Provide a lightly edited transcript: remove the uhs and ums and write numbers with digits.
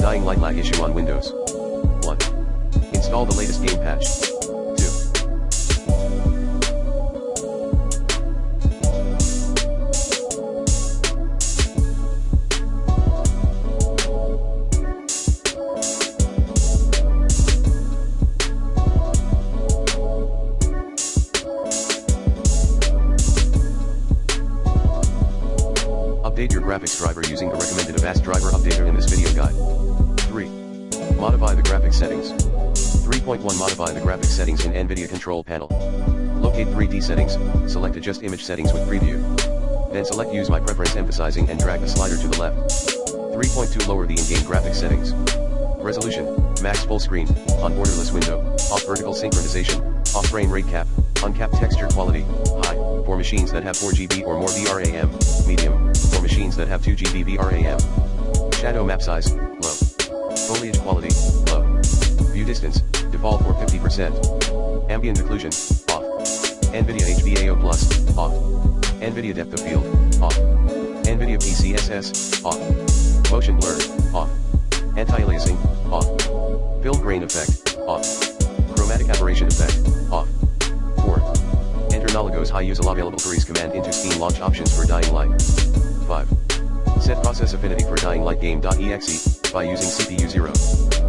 Dying Light lag issue on Windows. 1. Install the latest game patch. 2. Update your graphics driver using the recommended Avast driver updater in this video guide. 3. Modify the graphics settings. 3.1 Modify the graphics settings in NVIDIA Control Panel. Locate 3D settings, select Adjust Image Settings with Preview. Then select Use My Preference emphasizing and drag the slider to the left. 3.2 Lower the in-game graphics settings. Resolution, max full screen, on borderless window, off vertical synchronization, off frame rate cap, uncapped texture quality, high, for machines that have 4GB or more VRAM, medium, for machines that have 2GB VRAM. Shadow map size, low. Foliage quality, low. View distance, default for 50%. Ambient occlusion, off. NVIDIA HBAO+, off. NVIDIA depth of field, off. NVIDIA PCSS, off. Motion blur, off. Anti-aliasing, off. Fill grain effect, off. Chromatic aberration effect, off. 4. Enter Nolagos high use available queries command into Steam launch options for Dying Light. 5. Set process affinity for Dying Light game.exe by using CPU 0.